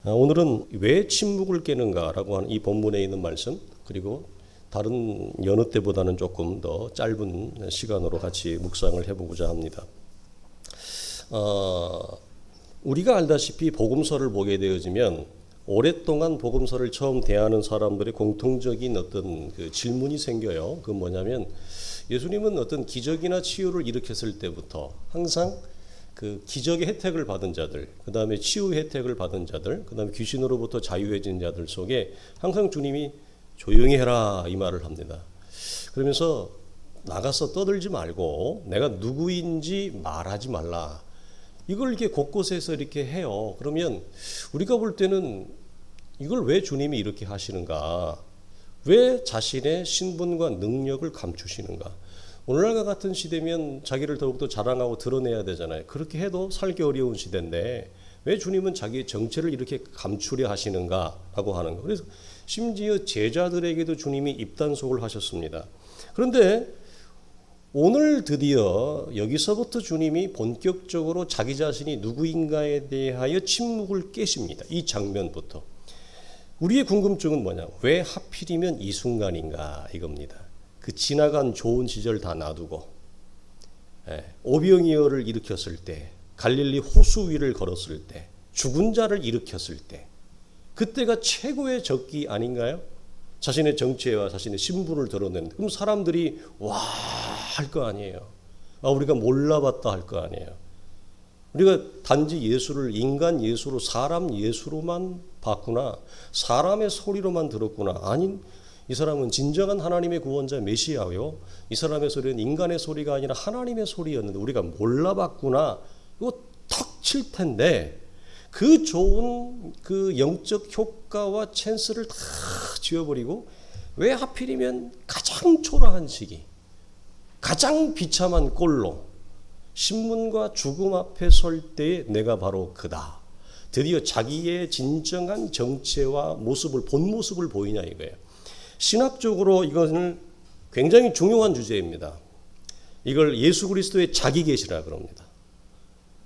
오늘은 왜 침묵을 깨는가라고 하는 이 본문에 있는 말씀, 그리고 다른 여느 때보다는 조금 더 짧은 시간으로 같이 묵상을 해보고자 합니다. 우리가 알다시피 복음서를 보게 되어지면 오랫동안 복음서를 처음 대하는 사람들의 공통적인 어떤 그 질문이 생겨요. 그건 뭐냐면 예수님은 어떤 기적이나 치유를 일으켰을 때부터 항상 그 기적의 혜택을 받은 자들, 그 다음에 치유 혜택을 받은 자들, 그 다음에 귀신으로부터 자유해진 자들 속에 항상 주님이 조용히 해라 이 말을 합니다. 그러면서 나가서 떠들지 말고 내가 누구인지 말하지 말라. 이걸 이렇게 곳곳에서 이렇게 해요. 그러면 우리가 볼 때는 이걸 왜 주님이 이렇게 하시는가? 왜 자신의 신분과 능력을 감추시는가? 오늘날과 같은 시대면 자기를 더욱더 자랑하고 드러내야 되잖아요. 그렇게 해도 살기 어려운 시대인데 왜 주님은 자기의 정체를 이렇게 감추려 하시는가라고 하는 거. 그래서 심지어 제자들에게도 주님이 입단속을 하셨습니다. 그런데 오늘 드디어 여기서부터 주님이 본격적으로 자기 자신이 누구인가에 대하여 침묵을 깨십니다. 이 장면부터. 우리의 궁금증은 뭐냐? 왜 하필이면 이 순간인가 이겁니다. 그 지나간 좋은 시절 다 놔두고 오병이어를 일으켰을 때, 갈릴리 호수 위를 걸었을 때, 죽은 자를 일으켰을 때, 그때가 최고의 적기 아닌가요? 자신의 정체와 자신의 신분을 드러낸. 그럼 사람들이 와 할 거 아니에요. 우리가 몰라봤다 할 거 아니에요. 우리가 단지 예수를 인간 예수로, 사람 예수로만 봤구나, 사람의 소리로만 들었구나. 아닌, 이 사람은 진정한 하나님의 구원자 메시아요. 이 사람의 소리는 인간의 소리가 아니라 하나님의 소리였는데 우리가 몰라봤구나. 이거 턱 칠 텐데 그 좋은 그 영적 효과와 찬스를 다 지워버리고 왜 하필이면 가장 초라한 시기, 가장 비참한 꼴로 신문과 죽음 앞에 설 때에 내가 바로 그다. 드디어 자기의 진정한 정체와 모습을, 본 모습을 보이냐 이거예요. 신학적으로 이것은 굉장히 중요한 주제입니다. 이걸 예수 그리스도의 자기 계시라 그럽니다.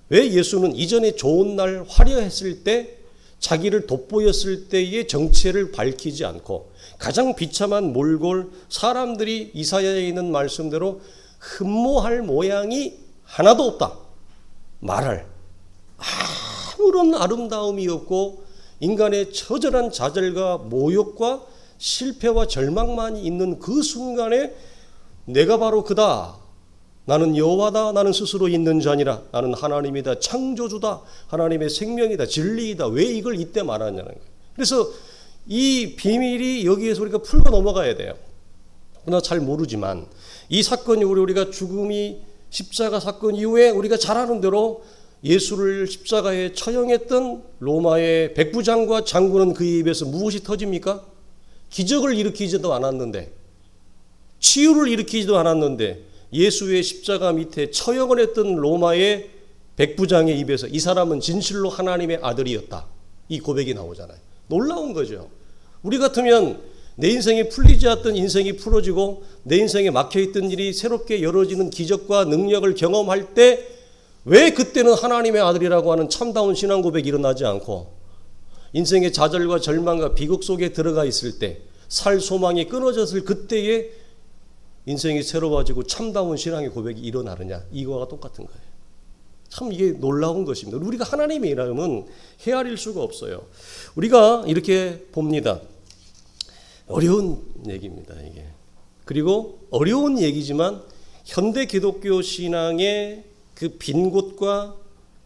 왜 예수는 이전에 좋은 날 화려했을 때, 자기를 돋보였을 때의 정체를 밝히지 않고 가장 비참한 몰골, 사람들이 이사야에 있는 말씀대로 흠모할 모양이 하나도 없다 말할 아무런 아름다움이 없고 인간의 처절한 좌절과 모욕과 실패와 절망만 있는 그 순간에 내가 바로 그다. 나는 여호와다. 나는 스스로 있는 자니라. 나는 하나님이다. 창조주다. 하나님의 생명이다. 진리이다. 왜 이걸 이때 말하냐는 거예요. 그래서 이 비밀이 여기에서 우리가 풀고 넘어가야 돼요. 그러나 잘 모르지만 이 사건이 우리가 죽음이 십자가 사건 이후에 우리가 잘 아는 대로 예수를 십자가에 처형했던 로마의 백부장과 장군은 그의 입에서 무엇이 터집니까? 기적을 일으키지도 않았는데, 치유를 일으키지도 않았는데 예수의 십자가 밑에 처형을 했던 로마의 백부장의 입에서 이 사람은 진실로 하나님의 아들이었다. 이 고백이 나오잖아요. 놀라운 거죠. 우리 같으면 내 인생에 풀리지 않던 인생이 풀어지고 내 인생에 막혀있던 일이 새롭게 열어지는 기적과 능력을 경험할 때 왜 그때는 하나님의 아들이라고 하는 참다운 신앙 고백이 일어나지 않고 인생의 좌절과 절망과 비극 속에 들어가 있을 때, 살 소망이 끊어졌을 그때에 인생이 새로워지고 참다운 신앙의 고백이 일어나느냐, 이거와 똑같은 거예요. 참 이게 놀라운 것입니다. 우리가 하나님의 이름은 헤아릴 수가 없어요. 우리가 이렇게 봅니다. 어려운 얘기입니다, 이게. 그리고 어려운 얘기지만 현대 기독교 신앙의 그 빈 곳과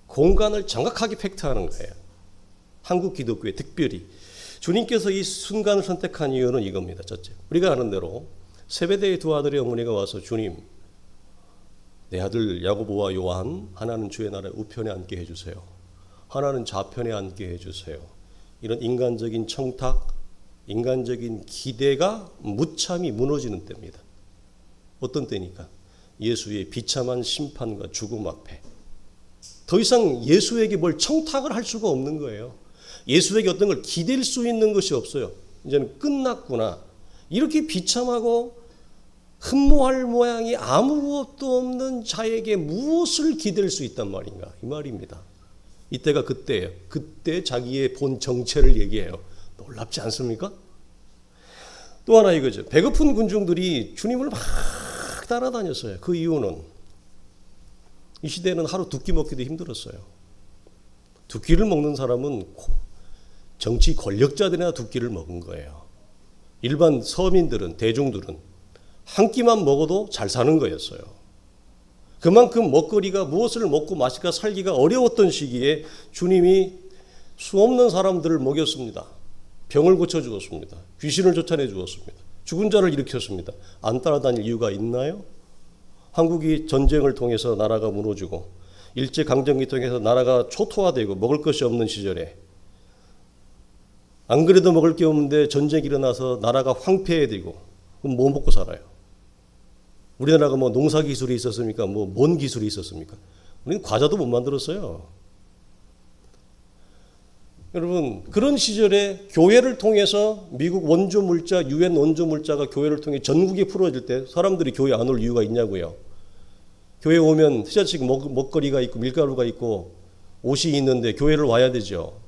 공간을 정확하게 팩트하는 거예요. 한국 기독교에 특별히 주님께서 이 순간을 선택한 이유는 이겁니다. 첫째, 우리가 아는 대로 세베대의 두 아들의 어머니가 와서 주님, 내 아들 야고보와 요한, 하나는 주의 나라의 우편에 앉게 해주세요. 하나는 좌편에 앉게 해주세요. 이런 인간적인 청탁, 인간적인 기대가 무참히 무너지는 때입니다. 어떤 때니까? 예수의 비참한 심판과 죽음 앞에 더 이상 예수에게 뭘 청탁을 할 수가 없는 거예요. 예수에게 어떤 걸 기댈 수 있는 것이 없어요. 이제는 끝났구나. 이렇게 비참하고 흠모할 모양이 아무것도 없는 자에게 무엇을 기댈 수 있단 말인가? 이 말입니다. 이때가 그때예요. 그때 자기의 본 정체를 얘기해요. 놀랍지 않습니까? 또 하나 이거죠. 배고픈 군중들이 주님을 막 따라다녔어요. 그 이유는 이 시대에는 하루 두 끼 먹기도 힘들었어요. 두 끼를 먹는 사람은 정치 권력자들이나 두 끼를 먹은 거예요. 일반 서민들은, 대중들은 한 끼만 먹어도 잘 사는 거였어요. 그만큼 먹거리가 무엇을 먹고 마실까 살기가 어려웠던 시기에 주님이 수없는 사람들을 먹였습니다. 병을 고쳐주었습니다. 귀신을 쫓아내 주었습니다. 죽은 자를 일으켰습니다. 안 따라다닐 이유가 있나요? 한국이 전쟁을 통해서 나라가 무너지고 일제강점기 통해서 나라가 초토화되고 먹을 것이 없는 시절에 안 그래도 먹을 게 없는데 전쟁이 일어나서 나라가 황폐해지고 그럼 뭐 먹고 살아요? 우리나라가 뭐 농사 기술이 있었습니까? 뭐 뭔 기술이 있었습니까? 우리는 과자도 못 만들었어요. 여러분 그런 시절에 교회를 통해서 미국 원조 물자, 유엔 원조 물자가 교회를 통해 전국에 풀어질 때 사람들이 교회 안 올 이유가 있냐고요. 교회 오면 티셔츠 먹거리가 있고 밀가루가 있고 옷이 있는데 교회를 와야 되죠.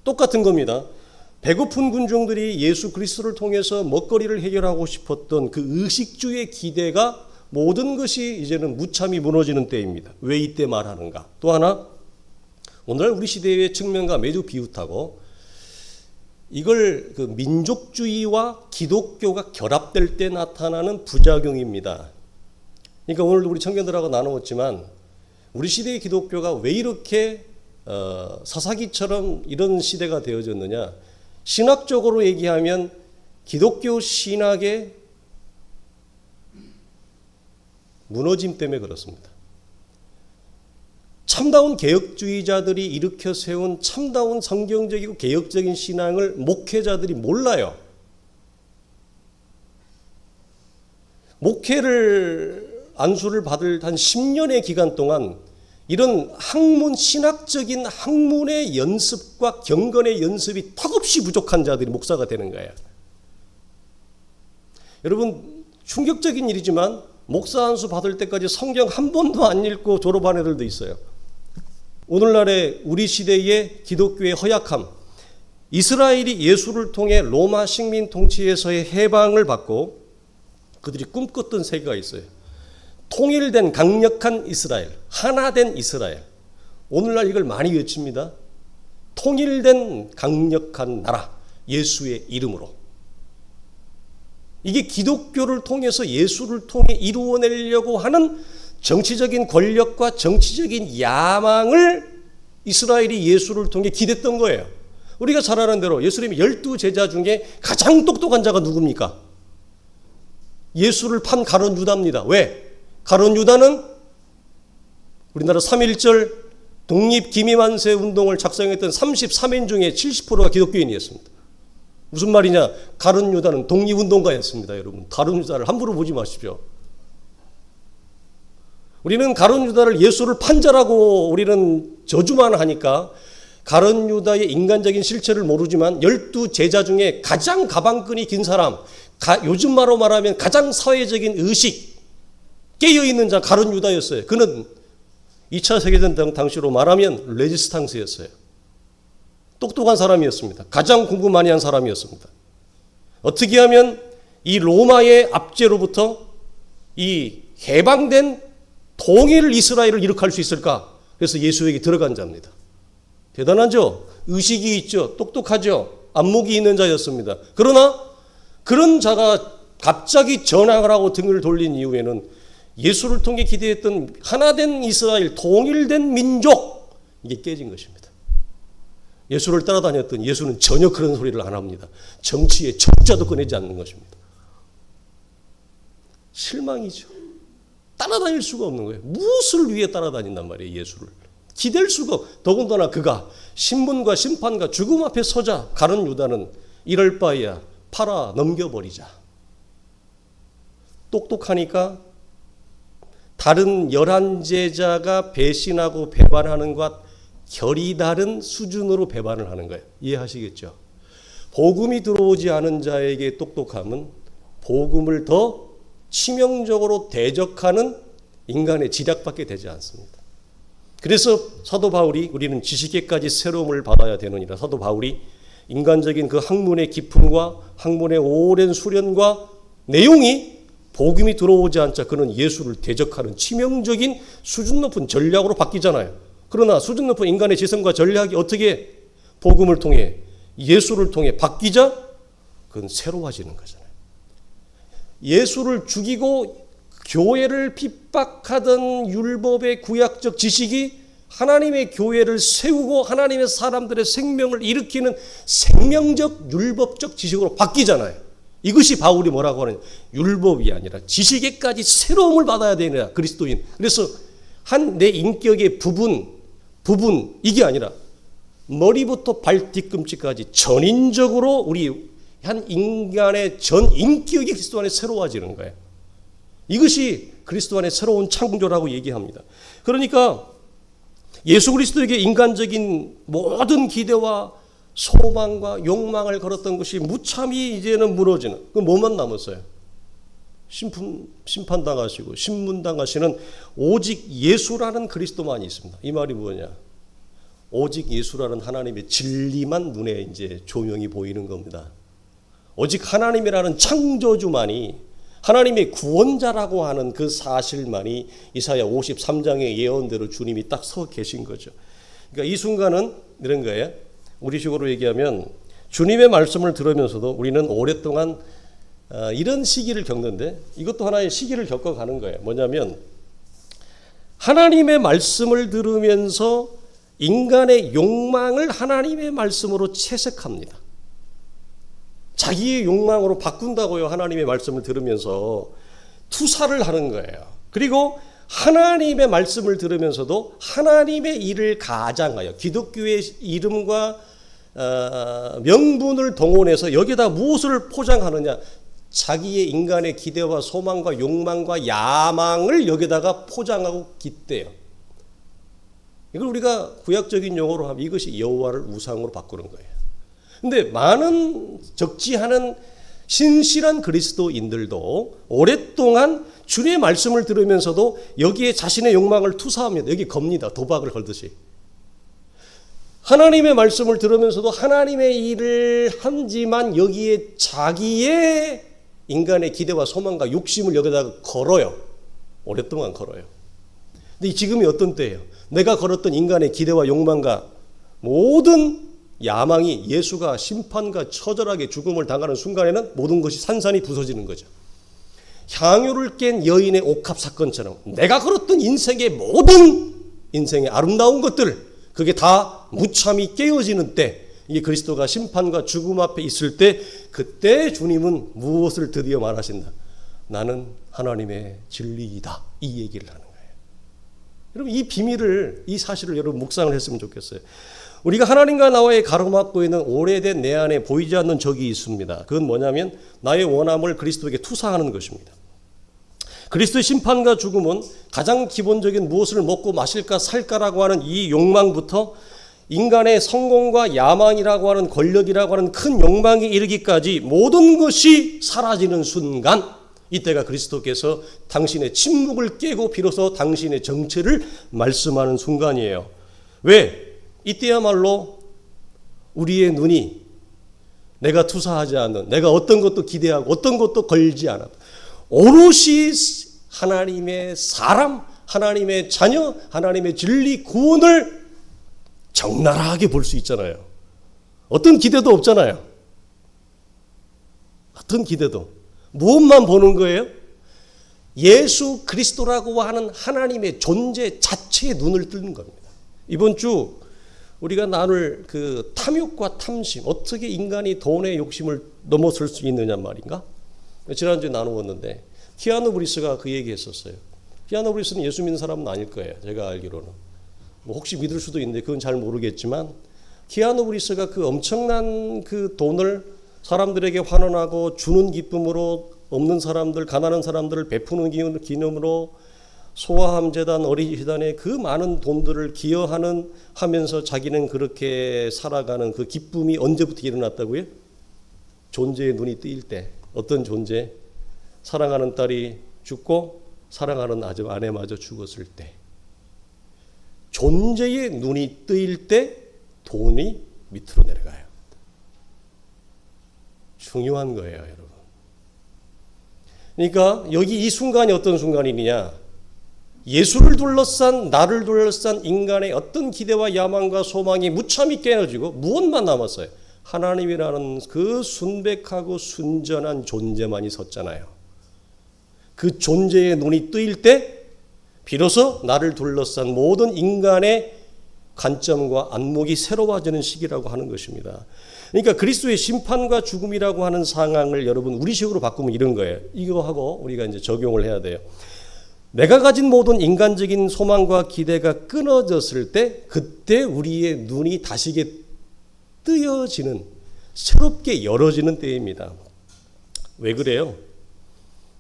똑같은 겁니다. 배고픈 군중들이 예수 그리스도를 통해서 먹거리를 해결하고 싶었던 그 의식주의 기대가 모든 것이 이제는 무참히 무너지는 때입니다. 왜 이때 말하는가? 또 하나 오늘날 우리 시대의 측면과 매우 비슷하고 이걸 그 민족주의와 기독교가 결합될 때 나타나는 부작용입니다. 그러니까 오늘도 우리 청년들하고 나누었지만 우리 시대의 기독교가 왜 이렇게 사사기처럼 이런 시대가 되어졌느냐? 신학적으로 얘기하면 기독교 신학의 무너짐 때문에 그렇습니다. 참다운 개혁주의자들이 일으켜 세운 참다운 성경적이고 개혁적인 신앙을 목회자들이 몰라요. 목회를 안수를 받을 한 10년의 기간 동안 이런 학문, 신학적인 학문의 연습과 경건의 연습이 턱없이 부족한 자들이 목사가 되는 거예요. 여러분 충격적인 일이지만 목사 안수 받을 때까지 성경 한 번도 안 읽고 졸업한 애들도 있어요. 오늘날의 우리 시대의 기독교의 허약함, 이스라엘이 예수를 통해 로마 식민 통치에서의 해방을 받고 그들이 꿈꿨던 세계가 있어요. 통일된 강력한 이스라엘, 하나된 이스라엘. 오늘날 이걸 많이 외칩니다. 통일된 강력한 나라, 예수의 이름으로. 이게 기독교를 통해서 예수를 통해 이루어내려고 하는 정치적인 권력과 정치적인 야망을 이스라엘이 예수를 통해 기댔던 거예요. 우리가 잘 아는 대로 예수님의 12제자 중에 가장 똑똑한 자가 누굽니까? 예수를 판 가룟 유다입니다. 왜? 가룟 유다는 우리나라 3.1절 독립기미만세 운동을 작성했던 33인 중에 70%가 기독교인이었습니다. 무슨 말이냐? 가룟 유다는 독립운동가였습니다. 여러분 가룟 유다를 함부로 보지 마십시오. 우리는 가룟 유다를 예수를 판 자라고 우리는 저주만 하니까 가룟 유다의 인간적인 실체를 모르지만 12제자 중에 가장 가방끈이 긴 사람, 요즘 말로 말하면 가장 사회적인 의식 깨어있는 자 가룟 유다였어요. 그는 2차 세계대전 당시로 말하면 레지스탕스였어요. 똑똑한 사람이었습니다. 가장 공부 많이 한 사람이었습니다. 어떻게 하면 이 로마의 압제로부터 이 해방된 통일 이스라엘을 일으킬 수 있을까? 그래서 예수에게 들어간 자입니다. 대단하죠? 의식이 있죠? 똑똑하죠? 안목이 있는 자였습니다. 그러나 그런 자가 갑자기 전향을 하고 등을 돌린 이후에는 예수를 통해 기대했던 하나된 이스라엘, 통일된 민족, 이게 깨진 것입니다. 예수를 따라다녔던 예수는 전혀 그런 소리를 안 합니다. 정치에 적자도 꺼내지 않는 것입니다. 실망이죠. 따라다닐 수가 없는 거예요. 무엇을 위해 따라다닌단 말이에요, 예수를. 기댈 수가 없고, 더군다나 그가 신문과 심판과 죽음 앞에 서자 가룟 유다는 이럴 바에야 팔아 넘겨버리자. 똑똑하니까 다른 11제자가 배신하고 배반하는 것 결이 다른 수준으로 배반을 하는 거예요. 이해하시겠죠? 복음이 들어오지 않은 자에게 똑똑함은 복음을 더 치명적으로 대적하는 인간의 지략밖에 되지 않습니다. 그래서 사도 바울이 우리는 지식에까지 새로움을 받아야 되느니라. 사도 바울이 인간적인 그 학문의 깊음과 학문의 오랜 수련과 내용이 복음이 들어오지 않자 그는 예수를 대적하는 치명적인 수준 높은 전략으로 바뀌잖아요. 그러나 수준 높은 인간의 지성과 전략이 어떻게 복음을 통해 예수를 통해 바뀌자 그건 새로워지는 거잖아요. 예수를 죽이고 교회를 핍박하던 율법의 구약적 지식이 하나님의 교회를 세우고 하나님의 사람들의 생명을 일으키는 생명적 율법적 지식으로 바뀌잖아요. 이것이 바울이 뭐라고 하는 율법이 아니라 지식에까지 새로움을 받아야 되느라 그리스도인. 그래서 한 내 인격의 부분 이게 아니라 머리부터 발 뒤꿈치까지 전인적으로 우리 한 인간의 전 인격이 그리스도 안에 새로워지는 거예요. 이것이 그리스도 안에 새로운 창조라고 얘기합니다. 그러니까 예수 그리스도에게 인간적인 모든 기대와 소망과 욕망을 걸었던 것이 무참히 이제는 무너지는, 그 뭐만 남았어요? 심판당하시고 신문당하시는 오직 예수라는 그리스도만이 있습니다. 이 말이 뭐냐? 오직 예수라는 하나님의 진리만 눈에 이제 조명이 보이는 겁니다. 오직 하나님이라는 창조주만이, 하나님의 구원자라고 하는 그 사실만이 이사야 53장의 예언대로 주님이 딱 서 계신 거죠. 그러니까 이 순간은 이런 거예요. 우리식으로 얘기하면 주님의 말씀을 들으면서도 우리는 오랫동안 이런 시기를 겪는데, 이것도 하나의 시기를 겪어가는 거예요. 뭐냐면 하나님의 말씀을 들으면서 인간의 욕망을 하나님의 말씀으로 채색합니다. 자기의 욕망으로 바꾼다고요. 하나님의 말씀을 들으면서 투사를 하는 거예요. 그리고 하나님의 말씀을 들으면서도 하나님의 일을 가장하여 기독교의 이름과 명분을 동원해서 여기다 무엇을 포장하느냐? 자기의 인간의 기대와 소망과 욕망과 야망을 여기다가 포장하고 깃대요. 이걸 우리가 구약적인 용어로 하면 이것이 여호와를 우상으로 바꾸는 거예요. 근데 많은 적지 않은 신실한 그리스도인들도 오랫동안 주님의 말씀을 들으면서도 여기에 자신의 욕망을 투사합니다. 여기 겁니다. 도박을 걸듯이. 하나님의 말씀을 들으면서도 하나님의 일을 하지만 여기에 자기의 인간의 기대와 소망과 욕심을 여기다가 걸어요. 오랫동안 걸어요. 근데 지금이 어떤 때예요? 내가 걸었던 인간의 기대와 욕망과 모든 야망이 예수가 심판과 처절하게 죽음을 당하는 순간에는 모든 것이 산산이 부서지는 거죠. 향유를 깬 여인의 옥합 사건처럼 내가 걸었던 인생의 모든 인생의 아름다운 것들, 그게 다 무참히 깨어지는 때, 이게 그리스도가 심판과 죽음 앞에 있을 때, 그때 주님은 무엇을 드디어 말하신다? 나는 하나님의 진리이다. 이 얘기를 하는 거예요. 여러분, 이 비밀을, 이 사실을 여러분 묵상을 했으면 좋겠어요. 우리가 하나님과 나와의 가로막고 있는 오래된 내 안에 보이지 않는 적이 있습니다. 그건 뭐냐면 나의 원함을 그리스도에게 투사하는 것입니다. 그리스도의 심판과 죽음은 가장 기본적인 무엇을 먹고 마실까 살까라고 하는 이 욕망부터 인간의 성공과 야망이라고 하는 권력이라고 하는 큰 욕망에 이르기까지 모든 것이 사라지는 순간, 이때가 그리스도께서 당신의 침묵을 깨고 비로소 당신의 정체를 말씀하는 순간이에요. 왜? 이때야말로 우리의 눈이 내가 투사하지 않는, 내가 어떤 것도 기대하고 어떤 것도 걸지 않아, 오롯이 하나님의 사람, 하나님의 자녀, 하나님의 진리 구원을 적나라하게 볼 수 있잖아요. 어떤 기대도 없잖아요. 어떤 기대도. 무엇만 보는 거예요? 예수 그리스도라고 하는 하나님의 존재 자체에 눈을 뜨는 겁니다. 이번 주 우리가 나눌 그 탐욕과 탐심, 어떻게 인간이 돈의 욕심을 넘어설 수 있느냐 말인가? 지난주에 나누었는데 키아누 브리스가 그 얘기했었어요. 키아누 브리스는 예수 믿는 사람은 아닐 거예요. 제가 알기로는. 뭐 혹시 믿을 수도 있는데 그건 잘 모르겠지만, 키아누 브리스가 그 엄청난 그 돈을 사람들에게 환원하고 주는 기쁨으로 없는 사람들, 가난한 사람들을 베푸는 기념으로 소아암 재단, 어린이 재단에 그 많은 돈들을 기여하는 하면서 자기는 그렇게 살아가는 그 기쁨이 언제부터 일어났다고요? 존재의 눈이 뜨일 때. 어떤 존재? 사랑하는 딸이 죽고 사랑하는 아내마저 죽었을 때. 존재의 눈이 뜨일 때 돈이 밑으로 내려가요. 중요한 거예요, 여러분. 그러니까 여기 이 순간이 어떤 순간이냐? 예수를 둘러싼, 나를 둘러싼 인간의 어떤 기대와 야망과 소망이 무참히 깨어지고 무엇만 남았어요? 하나님이라는 그 순백하고 순전한 존재만이 섰잖아요. 그 존재의 눈이 뜨일 때 비로소 나를 둘러싼 모든 인간의 관점과 안목이 새로워지는 시기라고 하는 것입니다. 그러니까 그리스도의 심판과 죽음이라고 하는 상황을 여러분 우리 식으로 바꾸면 이런 거예요. 이거 하고 우리가 이제 적용을 해야 돼요. 내가 가진 모든 인간적인 소망과 기대가 끊어졌을 때 그때 우리의 눈이 다시게 뜨여지는, 새롭게 열어지는 때입니다. 왜 그래요?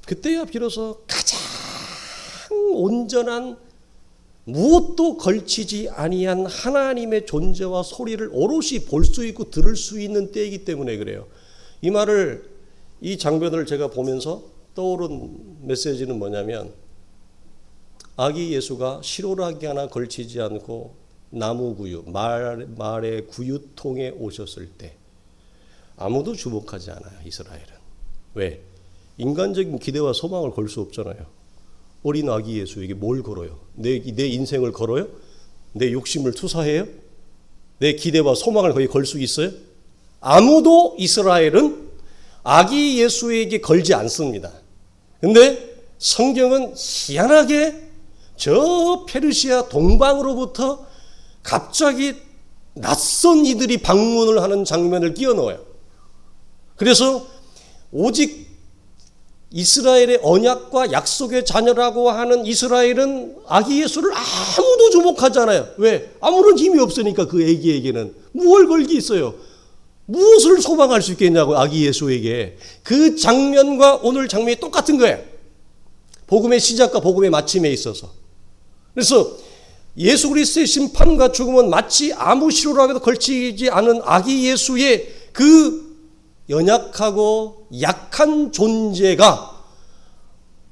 그때야 비로소 가장 온전한, 무엇도 걸치지 아니한 하나님의 존재와 소리를 오롯이 볼 수 있고 들을 수 있는 때이기 때문에 그래요. 이 말을, 이 장면을 제가 보면서 떠오른 메시지는 뭐냐면, 아기 예수가 시로라기 하나 걸치지 않고 나무 구유, 말의 구유통에 오셨을 때 아무도 주목하지 않아요, 이스라엘은. 왜? 인간적인 기대와 소망을 걸 수 없잖아요. 어린 아기 예수에게 뭘 걸어요? 내 인생을 걸어요? 내 욕심을 투사해요? 내 기대와 소망을 거기 걸 수 있어요? 아무도 이스라엘은 아기 예수에게 걸지 않습니다. 근데 성경은 희한하게 저 페르시아 동방으로부터 갑자기 낯선 이들이 방문을 하는 장면을 끼워 넣어요. 그래서 오직 이스라엘의 언약과 약속의 자녀라고 하는 이스라엘은 아기 예수를 아무도 주목하지 않아요. 왜? 아무런 힘이 없으니까 그 아기에게는 무엇을 걸기 있어요. 무엇을 소망할 수 있겠냐고, 아기 예수에게. 그 장면과 오늘 장면이 똑같은 거예요. 복음의 시작과 복음의 마침에 있어서. 그래서 예수 그리스도의 심판과 죽음은 마치 아무 시로라도 걸치지 않은 아기 예수의 그 연약하고 약한 존재가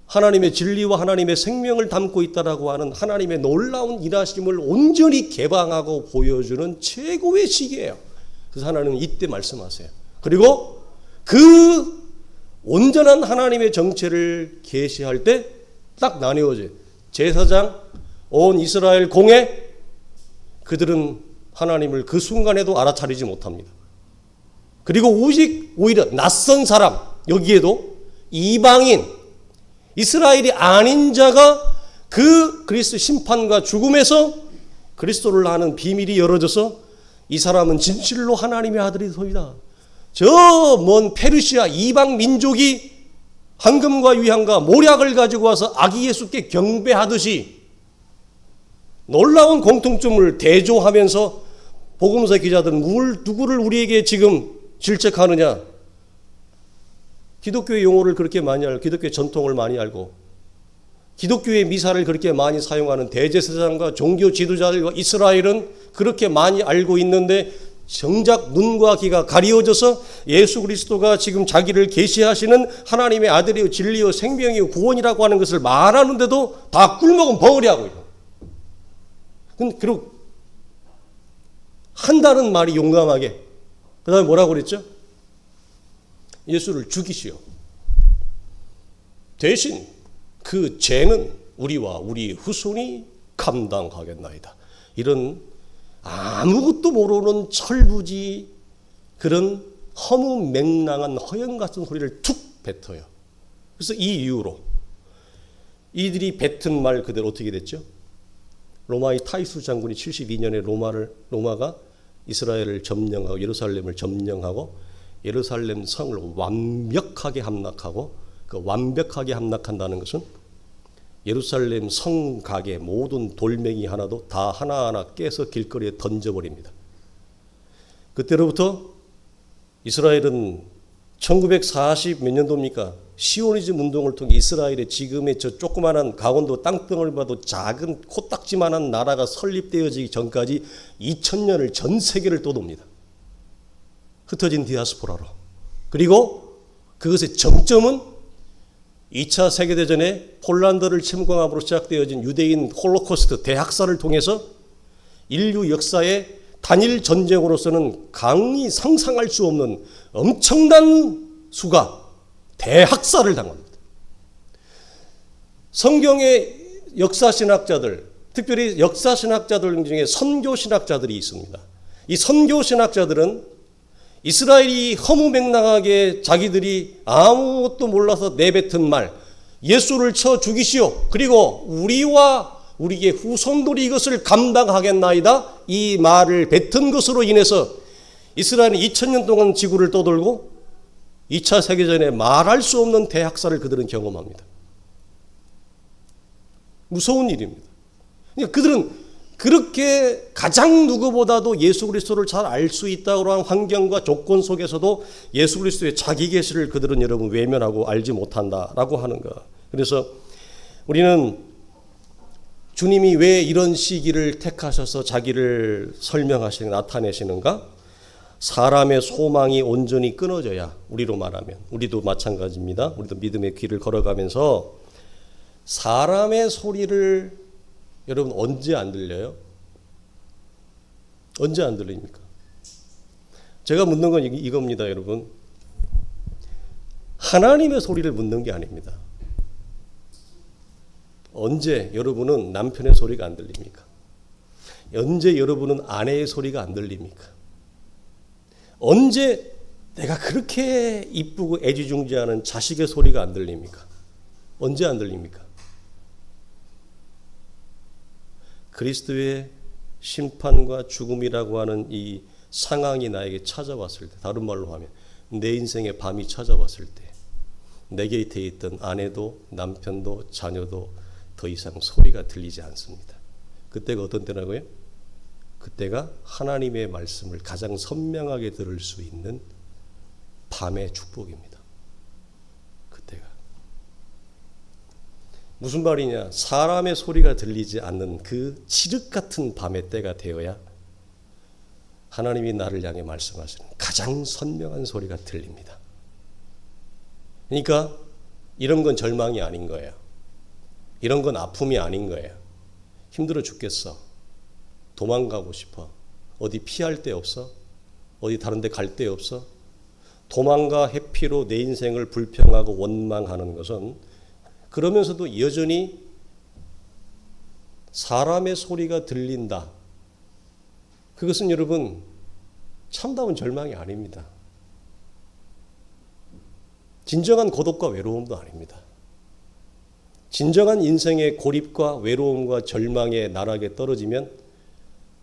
하나님의 진리와 하나님의 생명을 담고 있다라고 하는 하나님의 놀라운 일하심을 온전히 개방하고 보여주는 최고의 시기예요. 그래서 하나님은 이때 말씀하세요. 그리고 그 온전한 하나님의 정체를 계시할 때 딱 나뉘어져요. 제사장, 온 이스라엘 공회, 그들은 하나님을 그 순간에도 알아차리지 못합니다. 그리고 오히려 낯선 사람, 여기에도 이방인, 이스라엘이 아닌 자가 그 그리스도 심판과 죽음에서 그리스도를 아는 비밀이 열어져서 이 사람은 진실로 하나님의 아들이소이다. 저 먼 페르시아 이방 민족이 황금과 유향과 모략을 가지고 와서 아기 예수께 경배하듯이 놀라운 공통점을 대조하면서 복음서 기자들은 누구를 우리에게 지금 질책하느냐? 기독교의 용어를 그렇게 많이 알고, 기독교의 전통을 많이 알고, 기독교의 미사를 그렇게 많이 사용하는 대제사장과 종교 지도자들과 이스라엘은 그렇게 많이 알고 있는데 정작 눈과 귀가 가리워져서 예수 그리스도가 지금 자기를 계시하시는 하나님의 아들이요 진리요 생명이요 구원이라고 하는 것을 말하는데도 다 꿀먹은 벙어리 하고 있어요. 그리고 한다는 말이 용감하게, 그 다음에 뭐라고 그랬죠? 예수를 죽이시오. 대신 그 죄는 우리와 우리 후손이 감당하겠나이다. 이런 아무것도 모르는 철부지, 그런 허무맹랑한 허영 같은 소리를 툭 뱉어요. 그래서 이 이유로 이들이 뱉은 말 그대로 어떻게 됐죠? 로마의 타이수 장군이 72년에 로마가 이스라엘을 점령하고 예루살렘을 점령하고 예루살렘 성을 완벽하게 함락하고, 그 완벽하게 함락한다는 것은 예루살렘 성곽의 모든 돌멩이 하나도 다 하나하나 깨서 길거리에 던져버립니다. 그때로부터 이스라엘은 1940 몇 년도입니까? 시오니즘 운동을 통해 이스라엘의 지금의 저 조그마한 강원도 땅덩어리를 봐도 작은 코딱지만한 나라가 설립되어지기 전까지 2000년을 전 세계를 떠돕니다. 흩어진 디아스포라로. 그리고 그것의 정점은 2차 세계대전에 폴란드를 침공함으로 시작되어진 유대인 홀로코스트 대학살을 통해서 인류 역사의 단일 전쟁으로서는 강히 상상할 수 없는 엄청난 수가 대학살을 당합니다. 성경의 역사신학자들, 특별히 역사신학자들 중에 선교신학자들이 있습니다. 이 선교신학자들은 이스라엘이 허무맹랑하게 자기들이 아무것도 몰라서 내뱉은 말, 예수를 쳐 죽이시오. 그리고 우리와 우리의 후손들이 이것을 감당하겠나이다. 이 말을 뱉은 것으로 인해서 이스라엘은 2000년 동안 지구를 떠돌고 2차 세계전에 말할 수 없는 대학살을 그들은 경험합니다. 무서운 일입니다. 그러니까 그들은 그렇게 가장 누구보다도 예수 그리스도를 잘 알 수 있다고 하는 환경과 조건 속에서도 예수 그리스도의 자기 계시를 그들은 여러분 외면하고 알지 못한다라고 하는 거. 그래서 우리는 주님이 왜 이런 시기를 택하셔서 자기를 설명하시는 나타내시는가? 사람의 소망이 온전히 끊어져야, 우리로 말하면 우리도 마찬가지입니다. 우리도 믿음의 길을 걸어가면서 사람의 소리를 여러분 언제 안 들려요? 언제 안 들립니까? 제가 묻는 건 이겁니다, 여러분. 하나님의 소리를 묻는 게 아닙니다. 언제 여러분은 남편의 소리가 안 들립니까? 언제 여러분은 아내의 소리가 안 들립니까? 언제 내가 그렇게 이쁘고 애지중지하는 자식의 소리가 안 들립니까? 언제 안 들립니까? 그리스도의 심판과 죽음이라고 하는 이 상황이 나에게 찾아왔을 때, 다른 말로 하면 내 인생의 밤이 찾아왔을 때 내 곁에 있던 아내도 남편도 자녀도 더 이상 소리가 들리지 않습니다. 그때가 어떤 때라고요? 그때가 하나님의 말씀을 가장 선명하게 들을 수 있는 밤의 축복입니다. 그때가. 무슨 말이냐? 사람의 소리가 들리지 않는 그 칠흑 같은 밤의 때가 되어야 하나님이 나를 향해 말씀하시는 가장 선명한 소리가 들립니다. 그러니까 이런 건 절망이 아닌 거예요. 이런 건 아픔이 아닌 거예요. 힘들어 죽겠어. 도망가고 싶어. 어디 피할 데 없어? 어디 다른 데 갈 데 없어? 도망과 회피로 내 인생을 불평하고 원망하는 것은, 그러면서도 여전히 사람의 소리가 들린다. 그것은 여러분 참다운 절망이 아닙니다. 진정한 고독과 외로움도 아닙니다. 진정한 인생의 고립과 외로움과 절망의 나락에 떨어지면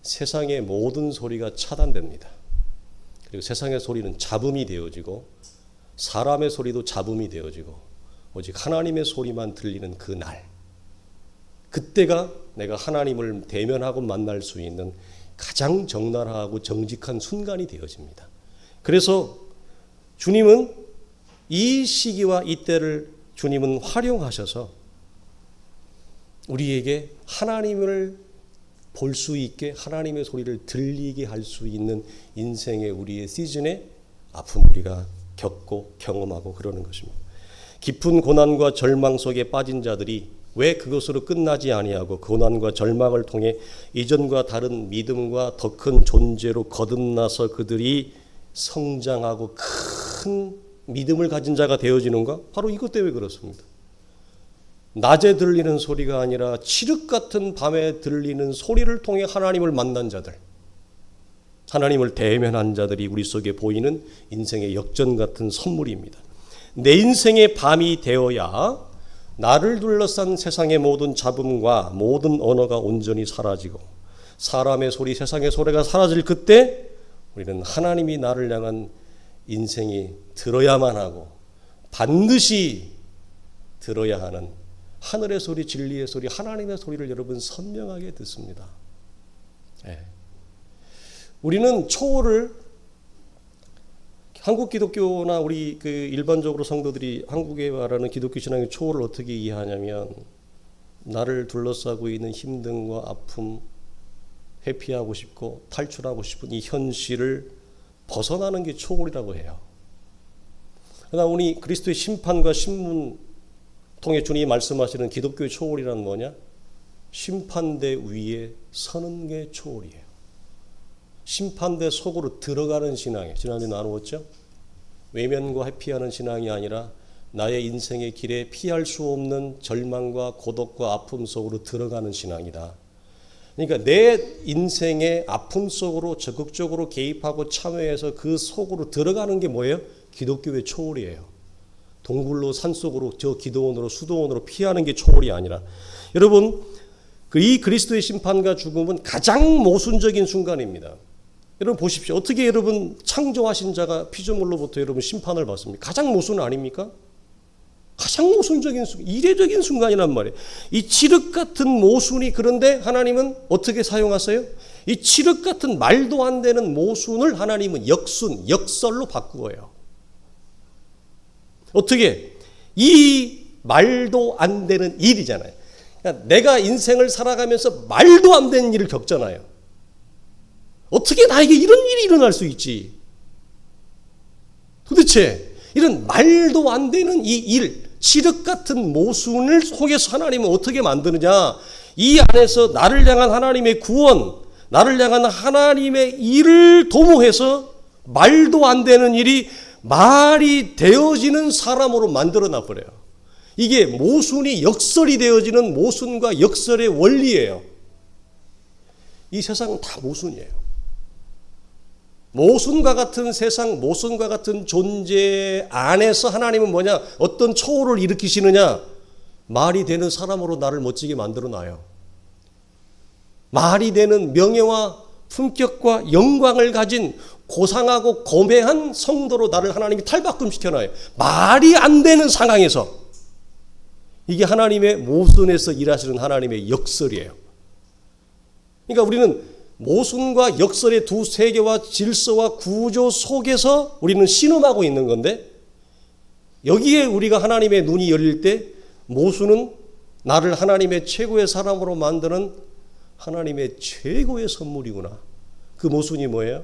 세상의 모든 소리가 차단됩니다. 그리고 세상의 소리는 잡음이 되어지고 사람의 소리도 잡음이 되어지고 오직 하나님의 소리만 들리는 그 날, 그때가 내가 하나님을 대면하고 만날 수 있는 가장 적나라하고 정직한 순간이 되어집니다. 그래서 주님은 이 시기와 이 때를 주님은 활용하셔서 우리에게 하나님을 볼 수 있게, 하나님의 소리를 들리게 할 수 있는 인생의 우리의 시즌에 아픔 우리가 겪고 경험하고 그러는 것입니다. 깊은 고난과 절망 속에 빠진 자들이 왜 그것으로 끝나지 아니하고 고난과 절망을 통해 이전과 다른 믿음과 더 큰 존재로 거듭나서 그들이 성장하고 큰 믿음을 가진 자가 되어지는가? 바로 이것 때문에 그렇습니다. 낮에 들리는 소리가 아니라 칠흑 같은 밤에 들리는 소리를 통해 하나님을 만난 자들, 하나님을 대면한 자들이 우리 속에 보이는 인생의 역전 같은 선물입니다. 내 인생의 밤이 되어야 나를 둘러싼 세상의 모든 잡음과 모든 언어가 온전히 사라지고 사람의 소리, 세상의 소리가 사라질 그때 우리는 하나님이 나를 향한 인생이 들어야만 하고 반드시 들어야 하는 하늘의 소리, 진리의 소리, 하나님의 소리를 여러분 선명하게 듣습니다. 네. 우리는 초월을, 한국 기독교나 우리 그 일반적으로 성도들이 한국에 말하는 기독교 신앙의 초월을 어떻게 이해하냐면, 나를 둘러싸고 있는 힘듦과 아픔, 회피하고 싶고 탈출하고 싶은 이 현실을 벗어나는 게 초월이라고 해요. 그러나 우리 그리스도의 심판과 신문 통해 주님이 말씀하시는 기독교의 초월이란 뭐냐? 심판대 위에 서는 게 초월이에요. 심판대 속으로 들어가는 신앙이에요. 지난주에 나누었죠? 외면과 회피하는 신앙이 아니라 나의 인생의 길에 피할 수 없는 절망과 고독과 아픔 속으로 들어가는 신앙이다. 그러니까 내 인생의 아픔 속으로 적극적으로 개입하고 참여해서 그 속으로 들어가는 게 뭐예요? 기독교의 초월이에요. 동굴로 산속으로 저 기도원으로 수도원으로 피하는 게 초월이 아니라, 여러분 이 그리스도의 심판과 죽음은 가장 모순적인 순간입니다. 여러분 보십시오. 어떻게 여러분 창조하신 자가 피조물로부터 여러분 심판을 받습니까? 가장 모순 아닙니까? 가장 모순적인 순간, 이례적인 순간이란 말이에요. 이 칠흑 같은 모순이, 그런데 하나님은 어떻게 사용하세요? 이 칠흑 같은 말도 안 되는 모순을 하나님은 역순, 역설로 바꾸어요. 어떻게? 이 말도 안 되는 일이잖아요. 그러니까 내가 인생을 살아가면서 말도 안 되는 일을 겪잖아요. 어떻게 나에게 이런 일이 일어날 수 있지? 도대체 이런 말도 안 되는 이 일, 칠흑 같은 모순을 속에서 하나님은 어떻게 만드느냐? 이 안에서 나를 향한 하나님의 구원, 나를 향한 하나님의 일을 도모해서 말도 안 되는 일이 말이 되어지는 사람으로 만들어 놔버려요. 이게 모순이 역설이 되어지는 모순과 역설의 원리예요. 이 세상은 다 모순이에요. 모순과 같은 세상, 모순과 같은 존재 안에서 하나님은 뭐냐? 어떤 초월을 일으키시느냐? 말이 되는 사람으로 나를 멋지게 만들어 놔요. 말이 되는 명예와 품격과 영광을 가진 고상하고 고매한 성도로 나를 하나님이 탈바꿈시켜 놔요. 말이 안 되는 상황에서. 이게 하나님의 모순에서 일하시는 하나님의 역설이에요. 그러니까 우리는 모순과 역설의 두 세계와 질서와 구조 속에서 우리는 신음하고 있는 건데, 여기에 우리가 하나님의 눈이 열릴 때 모순은 나를 하나님의 최고의 사람으로 만드는 하나님의 최고의 선물이구나. 그 모순이 뭐예요?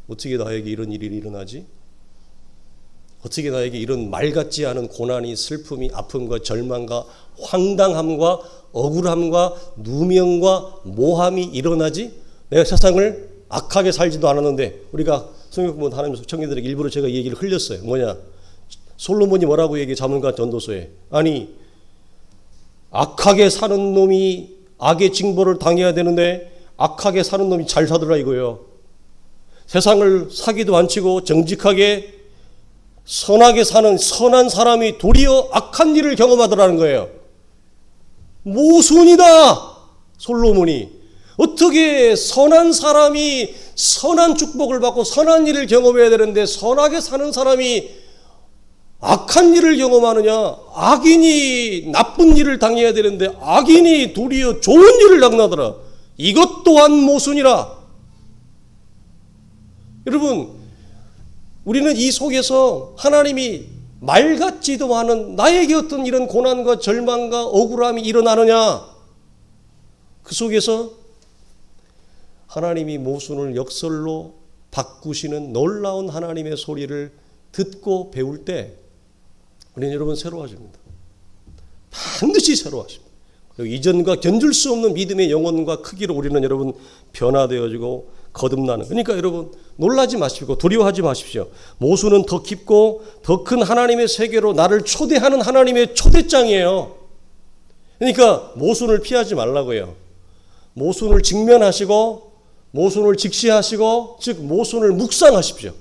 어떻게 나에게 이런 일이 일어나지? 어떻게 나에게 이런 말 같지 않은 고난이, 슬픔이, 아픔과 절망과 황당함과 억울함과 누명과 모함이 일어나지? 내가 세상을 악하게 살지도 않았는데, 우리가 성경공부 하나님 청년들에게 일부러 제가 이 얘기를 흘렸어요. 뭐냐? 솔로몬이 뭐라고 얘기해? 자문과 전도서에. 아니, 악하게 사는 놈이 악의 징벌을 당해야 되는데 악하게 사는 놈이 잘 사더라 이거예요. 세상을 사기도 안 치고 정직하게 선하게 사는 선한 사람이 도리어 악한 일을 경험하더라는 거예요. 모순이다. 솔로몬이 어떻게 선한 사람이 선한 축복을 받고 선한 일을 경험해야 되는데 선하게 사는 사람이 악한 일을 경험하느냐? 악인이 나쁜 일을 당해야 되는데 악인이 도리어 좋은 일을 당하더라. 이것 또한 모순이라. 여러분, 우리는 이 속에서 하나님이 말 같지도 않은 나에게 어떤 이런 고난과 절망과 억울함이 일어나느냐? 그 속에서 하나님이 모순을 역설로 바꾸시는 놀라운 하나님의 소리를 듣고 배울 때 우리는 여러분 새로워집니다. 반드시 새로워집니다. 그리고 이전과 견줄 수 없는 믿음의 영혼과 크기로 우리는 여러분 변화되어지고 거듭나는. 그러니까 여러분 놀라지 마시고 두려워하지 마십시오. 모순은 더 깊고 더 큰 하나님의 세계로 나를 초대하는 하나님의 초대장이에요. 그러니까 모순을 피하지 말라고요. 모순을 직면하시고 모순을 직시하시고, 즉 모순을 묵상하십시오.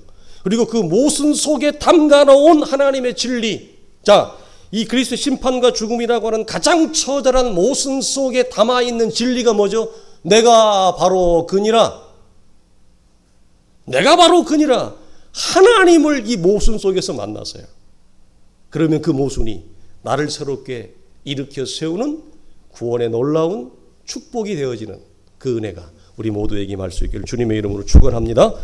그리고 그 모순 속에 담가놓은 하나님의 진리, 자, 이 그리스도의 심판과 죽음이라고 하는 가장 처절한 모순 속에 담아있는 진리가 뭐죠? 내가 바로 그니라. 내가 바로 그니라. 하나님을 이 모순 속에서 만나서요. 그러면 그 모순이 나를 새롭게 일으켜 세우는 구원의 놀라운 축복이 되어지는 그 은혜가 우리 모두에게 임할 수 있기를 주님의 이름으로 축원합니다.